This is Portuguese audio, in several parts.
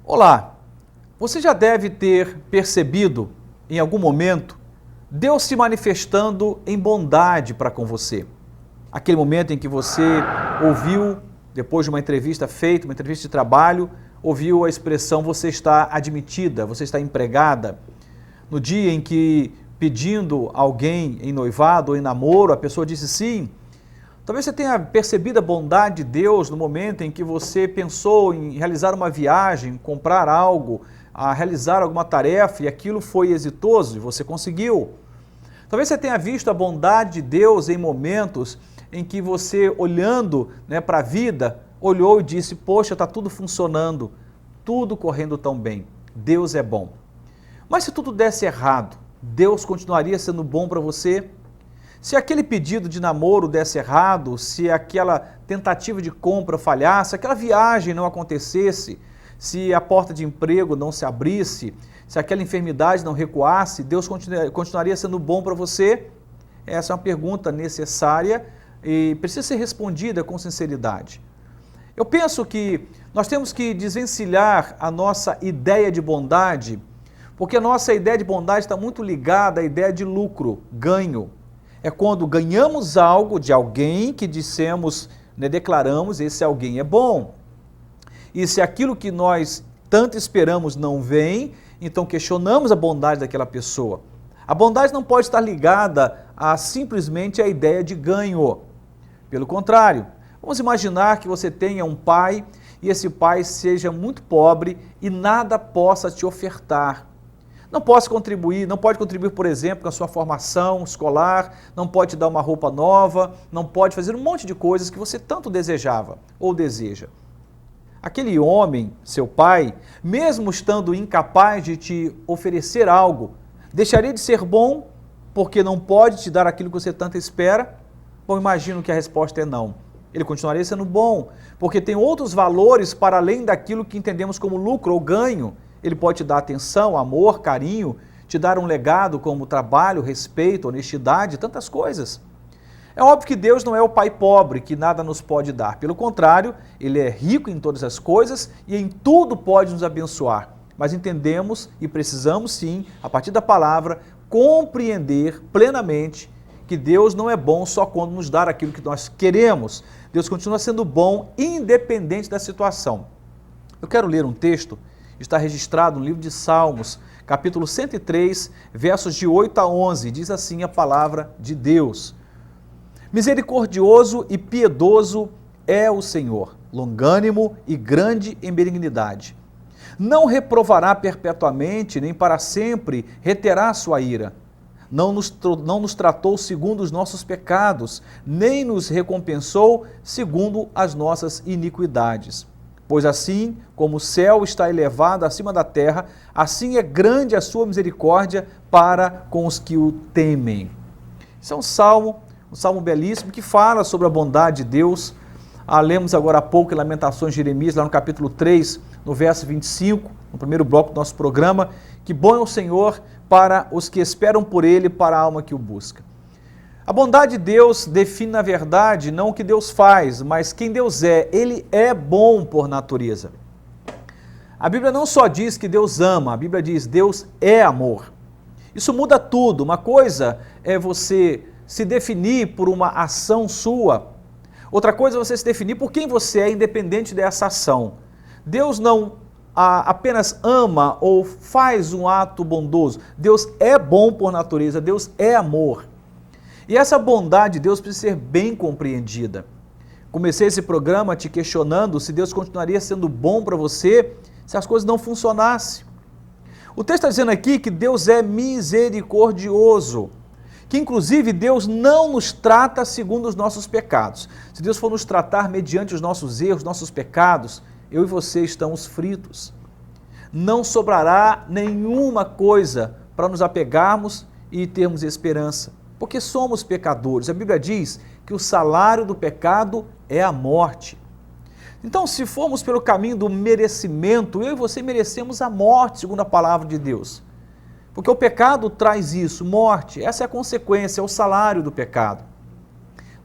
Olá, você já deve ter percebido em algum momento Deus se manifestando em bondade para com você. Aquele momento em que você ouviu, depois de uma entrevista feita, uma entrevista de trabalho, ouviu a expressão você está admitida, você está empregada. No dia em que pedindo alguém em noivado ou em namoro, a pessoa disse sim. Talvez você tenha percebido a bondade de Deus no momento em que você pensou em realizar uma viagem, comprar algo, realizar alguma tarefa e aquilo foi exitoso e você conseguiu. Talvez você tenha visto a bondade de Deus em momentos em que você, olhando para a vida, olhou e disse, poxa, está tudo funcionando, tudo correndo tão bem, Deus é bom. Mas se tudo desse errado, Deus continuaria sendo bom para você? Se aquele pedido de namoro desse errado, se aquela tentativa de compra falhasse, aquela viagem não acontecesse, se a porta de emprego não se abrisse, se aquela enfermidade não recuasse, Deus continuaria sendo bom para você? Essa é uma pergunta necessária e precisa ser respondida com sinceridade. Eu penso que nós temos que desvencilhar a nossa ideia de bondade, porque a nossa ideia de bondade está muito ligada à ideia de lucro, ganho. É quando ganhamos algo de alguém que dissemos, declaramos, esse alguém é bom. E se aquilo que nós tanto esperamos não vem, então questionamos a bondade daquela pessoa. A bondade não pode estar ligada a simplesmente a ideia de ganho. Pelo contrário, vamos imaginar que você tenha um pai e esse pai seja muito pobre e nada possa te ofertar. Não pode contribuir, por exemplo, com a sua formação escolar, não pode te dar uma roupa nova, não pode fazer um monte de coisas que você tanto desejava ou deseja. Aquele homem, seu pai, mesmo estando incapaz de te oferecer algo, deixaria de ser bom porque não pode te dar aquilo que você tanto espera? Bom, imagino que a resposta é não. Ele continuaria sendo bom, porque tem outros valores para além daquilo que entendemos como lucro ou ganho. Ele pode te dar atenção, amor, carinho, te dar um legado como trabalho, respeito, honestidade, tantas coisas. É óbvio que Deus não é o pai pobre que nada nos pode dar. Pelo contrário, Ele é rico em todas as coisas e em tudo pode nos abençoar. Mas entendemos e precisamos sim, a partir da palavra, compreender plenamente que Deus não é bom só quando nos dá aquilo que nós queremos. Deus continua sendo bom independente da situação. Eu quero ler um texto. Está registrado no livro de Salmos, capítulo 103, versos de 8 a 11, diz assim a palavra de Deus. Misericordioso e piedoso é o Senhor, longânimo e grande em benignidade. Não reprovará perpetuamente, nem para sempre reterá sua ira. Não nos tratou segundo os nossos pecados, nem nos recompensou segundo as nossas iniquidades. Pois assim como o céu está elevado acima da terra, assim é grande a sua misericórdia para com os que o temem. Isso é um salmo belíssimo que fala sobre a bondade de Deus. Lemos agora há pouco em Lamentações de Jeremias, lá no capítulo 3, no verso 25, no primeiro bloco do nosso programa, que bom é o Senhor para os que esperam por Ele, para a alma que o busca. A bondade de Deus define, na verdade, não o que Deus faz, mas quem Deus é. Ele é bom por natureza. A Bíblia não só diz que Deus ama, a Bíblia diz Deus é amor. Isso muda tudo. Uma coisa é você se definir por uma ação sua. Outra coisa é você se definir por quem você é, independente dessa ação. Deus não apenas ama ou faz um ato bondoso. Deus é bom por natureza, Deus é amor. E essa bondade de Deus precisa ser bem compreendida. Comecei esse programa te questionando se Deus continuaria sendo bom para você se as coisas não funcionassem. O texto está dizendo aqui que Deus é misericordioso, que inclusive Deus não nos trata segundo os nossos pecados. Se Deus for nos tratar mediante os nossos erros, nossos pecados, eu e você estamos fritos. Não sobrará nenhuma coisa para nos apegarmos e termos esperança. Porque somos pecadores. A Bíblia diz que o salário do pecado é a morte. Então, se formos pelo caminho do merecimento, eu e você merecemos a morte, segundo a palavra de Deus. Porque o pecado traz isso, morte. Essa é a consequência, é o salário do pecado.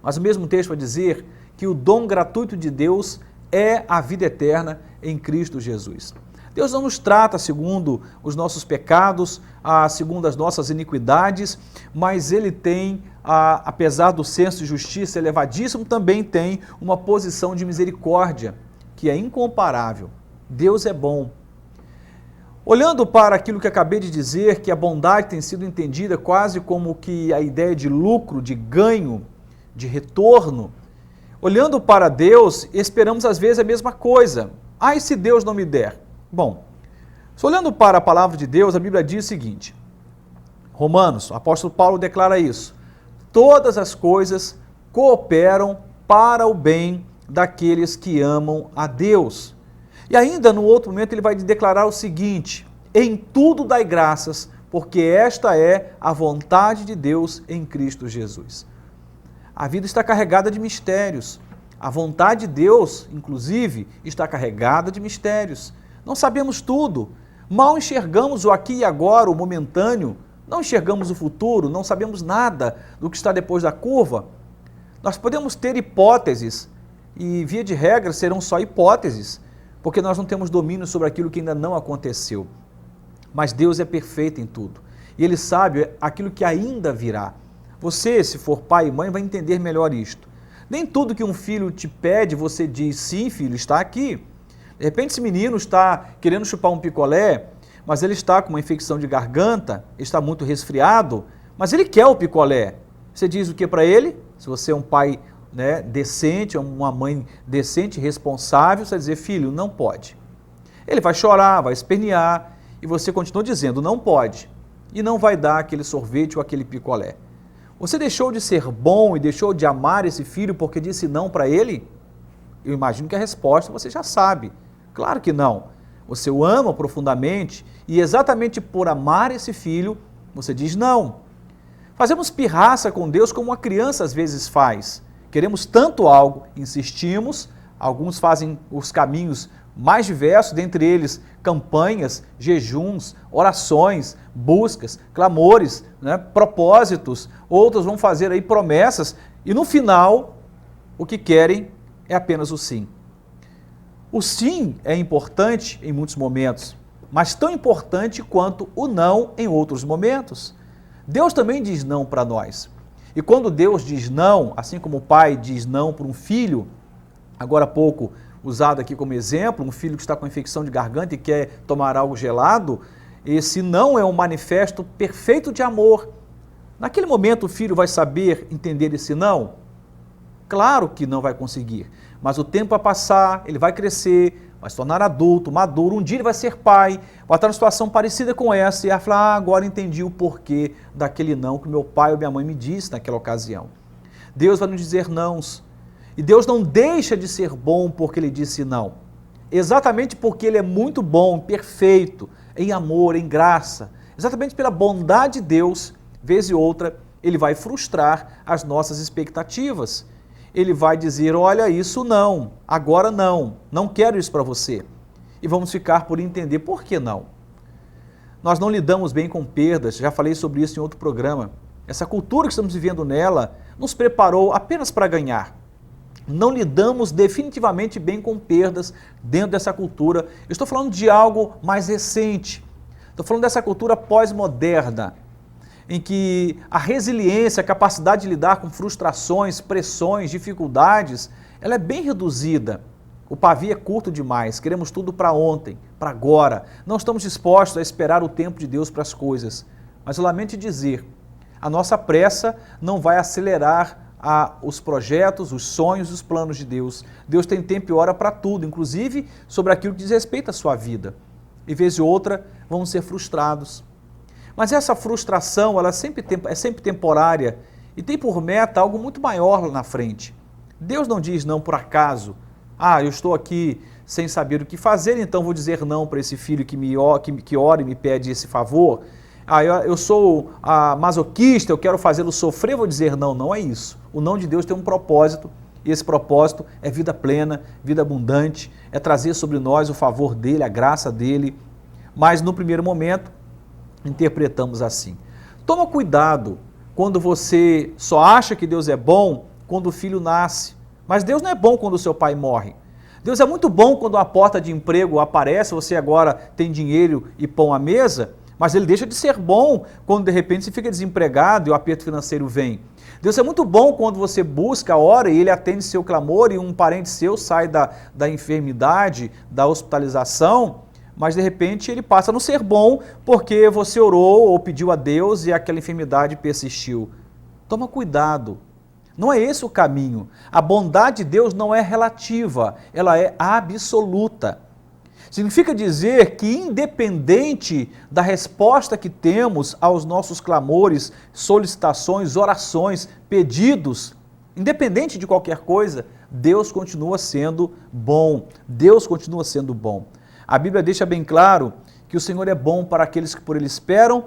Mas o mesmo texto vai dizer que o dom gratuito de Deus é a vida eterna em Cristo Jesus. Deus não nos trata segundo os nossos pecados, segundo as nossas iniquidades, mas Ele tem, apesar do senso de justiça elevadíssimo, também tem uma posição de misericórdia, que é incomparável. Deus é bom. Olhando para aquilo que acabei de dizer, que a bondade tem sido entendida quase como que a ideia de lucro, de ganho, de retorno, olhando para Deus, esperamos às vezes a mesma coisa. E se Deus não me der? Bom, olhando para a palavra de Deus, a Bíblia diz o seguinte, Romanos, o apóstolo Paulo declara isso, todas as coisas cooperam para o bem daqueles que amam a Deus. E ainda no outro momento ele vai declarar o seguinte, em tudo dai graças, porque esta é a vontade de Deus em Cristo Jesus. A vida está carregada de mistérios. A vontade de Deus, inclusive, está carregada de mistérios. Não sabemos tudo. Mal enxergamos o aqui e agora, o momentâneo. Não enxergamos o futuro, não sabemos nada do que está depois da curva. Nós podemos ter hipóteses e, via de regra, serão só hipóteses, porque nós não temos domínio sobre aquilo que ainda não aconteceu. Mas Deus é perfeito em tudo. E Ele sabe aquilo que ainda virá. Você, se for pai e mãe, vai entender melhor isto. Nem tudo que um filho te pede, você diz, sim, filho, está aqui. De repente, esse menino está querendo chupar um picolé, mas ele está com uma infecção de garganta, está muito resfriado, mas ele quer o picolé. Você diz o que para ele? Se você é um pai decente, uma mãe decente, responsável, você vai dizer, filho, não pode. Ele vai chorar, vai espernear, e você continua dizendo, não pode, e não vai dar aquele sorvete ou aquele picolé. Você deixou de ser bom e deixou de amar esse filho porque disse não para ele? Eu imagino que a resposta você já sabe. Claro que não. Você o ama profundamente e exatamente por amar esse filho, você diz não. Fazemos pirraça com Deus como uma criança às vezes faz. Queremos tanto algo, insistimos, alguns fazem os caminhos mais diversos, dentre eles campanhas, jejuns, orações, buscas, clamores, propósitos, outros vão fazer aí promessas e no final o que querem é apenas o sim. O sim é importante em muitos momentos, mas tão importante quanto o não em outros momentos. Deus também diz não para nós. E quando Deus diz não, assim como o pai diz não para um filho, agora há pouco usado aqui como exemplo, um filho que está com infecção de garganta e quer tomar algo gelado, esse não é um manifesto perfeito de amor. Naquele momento o filho vai saber entender esse não? Claro que não vai conseguir, mas o tempo vai passar, ele vai crescer, vai se tornar adulto, maduro, um dia ele vai ser pai, vai estar numa situação parecida com essa e vai falar, agora entendi o porquê daquele não que meu pai ou minha mãe me disse naquela ocasião. Deus vai nos dizer nãos, e Deus não deixa de ser bom porque Ele disse não, exatamente porque Ele é muito bom, perfeito, em amor, em graça, exatamente pela bondade de Deus, vez e outra, Ele vai frustrar as nossas expectativas. Ele vai dizer, olha, isso não, agora não quero isso para você. E vamos ficar por entender por que não. Nós não lidamos bem com perdas, já falei sobre isso em outro programa. Essa cultura que estamos vivendo nela nos preparou apenas para ganhar. Não lidamos definitivamente bem com perdas dentro dessa cultura. Eu estou falando de algo mais recente. Estou falando dessa cultura pós-moderna, em que a resiliência, a capacidade de lidar com frustrações, pressões, dificuldades, ela é bem reduzida. O pavio é curto demais, queremos tudo para ontem, para agora. Não estamos dispostos a esperar o tempo de Deus para as coisas. Mas eu lamento dizer, a nossa pressa não vai acelerar os projetos, os sonhos, os planos de Deus. Deus tem tempo e hora para tudo, inclusive sobre aquilo que diz respeito à sua vida. E vez ou outra, vamos ser frustrados. Mas essa frustração, ela é sempre temporária e tem por meta algo muito maior lá na frente. Deus não diz não por acaso. Eu estou aqui sem saber o que fazer, então vou dizer não para esse filho que ora e me pede esse favor. Eu sou masoquista, eu quero fazê-lo sofrer, vou dizer não, não é isso. O não de Deus tem um propósito, e esse propósito é vida plena, vida abundante, é trazer sobre nós o favor dele, a graça dele. Mas no primeiro momento, interpretamos assim. Toma cuidado quando você só acha que Deus é bom quando o filho nasce. Mas Deus não é bom quando o seu pai morre. Deus é muito bom quando a porta de emprego aparece, você agora tem dinheiro e pão à mesa, mas ele deixa de ser bom quando de repente você fica desempregado e o aperto financeiro vem. Deus é muito bom quando você busca, ora e ele atende seu clamor e um parente seu sai da enfermidade, da hospitalização, mas de repente ele passa a não ser bom porque você orou ou pediu a Deus e aquela enfermidade persistiu. Toma cuidado. Não é esse o caminho. A bondade de Deus não é relativa, ela é absoluta. Significa dizer que, independente da resposta que temos aos nossos clamores, solicitações, orações, pedidos, independente de qualquer coisa, Deus continua sendo bom. Deus continua sendo bom. A Bíblia deixa bem claro que o Senhor é bom para aqueles que por Ele esperam,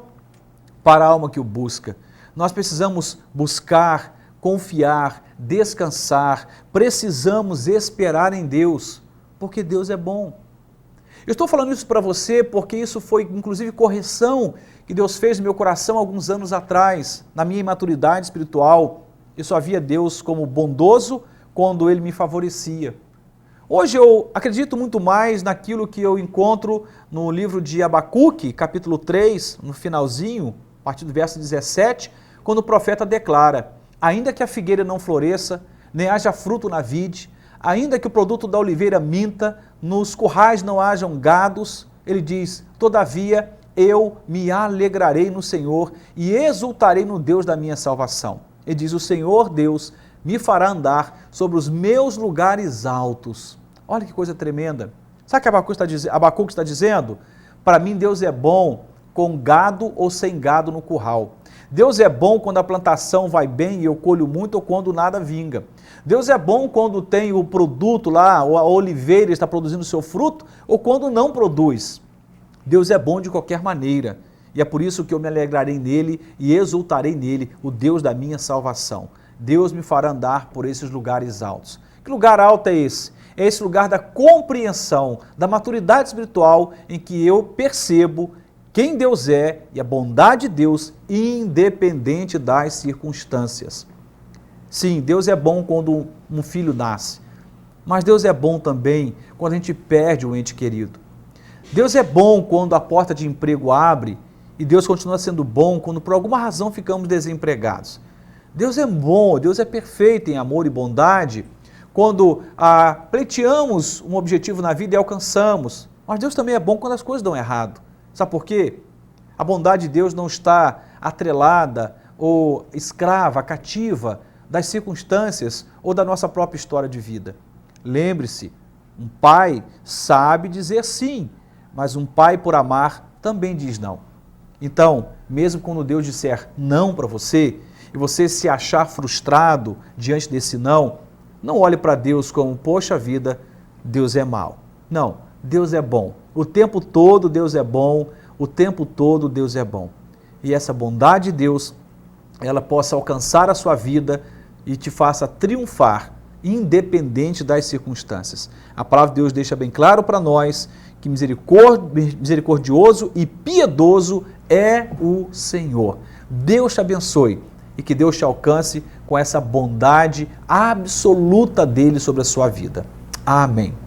para a alma que o busca. Nós precisamos buscar, confiar, descansar, precisamos esperar em Deus, porque Deus é bom. Eu estou falando isso para você porque isso foi inclusive correção que Deus fez no meu coração alguns anos atrás, na minha imaturidade espiritual. Eu só via Deus como bondoso quando Ele me favorecia. Hoje eu acredito muito mais naquilo que eu encontro no livro de Abacuque, capítulo 3, no finalzinho, a partir do verso 17, quando o profeta declara: ainda que a figueira não floresça, nem haja fruto na vide, ainda que o produto da oliveira minta, nos currais não hajam gados, ele diz: todavia eu me alegrarei no Senhor e exultarei no Deus da minha salvação. Ele diz: o Senhor Deus me fará andar sobre os meus lugares altos. Olha que coisa tremenda. Sabe o que Abacuque está dizendo? Para mim Deus é bom com gado ou sem gado no curral. Deus é bom quando a plantação vai bem e eu colho muito ou quando nada vinga. Deus é bom quando tem o produto lá, ou a oliveira está produzindo seu fruto, ou quando não produz. Deus é bom de qualquer maneira. E é por isso que eu me alegrarei nele e exultarei nele, o Deus da minha salvação. Deus me fará andar por esses lugares altos. Que lugar alto é esse? É esse lugar da compreensão, da maturidade espiritual, em que eu percebo quem Deus é e a bondade de Deus, independente das circunstâncias. Sim, Deus é bom quando um filho nasce, mas Deus é bom também quando a gente perde um ente querido. Deus é bom quando a porta de emprego abre e Deus continua sendo bom quando por alguma razão ficamos desempregados. Deus é bom, Deus é perfeito em amor e bondade quando pleiteamos um objetivo na vida e alcançamos, mas Deus também é bom quando as coisas dão errado. Sabe por quê? A bondade de Deus não está atrelada ou escrava, cativa das circunstâncias ou da nossa própria história de vida. Lembre-se, um pai sabe dizer sim, mas um pai por amar também diz não. Então, mesmo quando Deus disser não para você e você se achar frustrado diante desse não olhe para Deus como, poxa vida, Deus é mau. Não, Deus é bom. O tempo todo Deus é bom, o tempo todo Deus é bom. E essa bondade de Deus, ela possa alcançar a sua vida e te faça triunfar, independente das circunstâncias. A palavra de Deus deixa bem claro para nós que misericordioso e piedoso é o Senhor. Deus te abençoe e que Deus te alcance com essa bondade absoluta dele sobre a sua vida. Amém.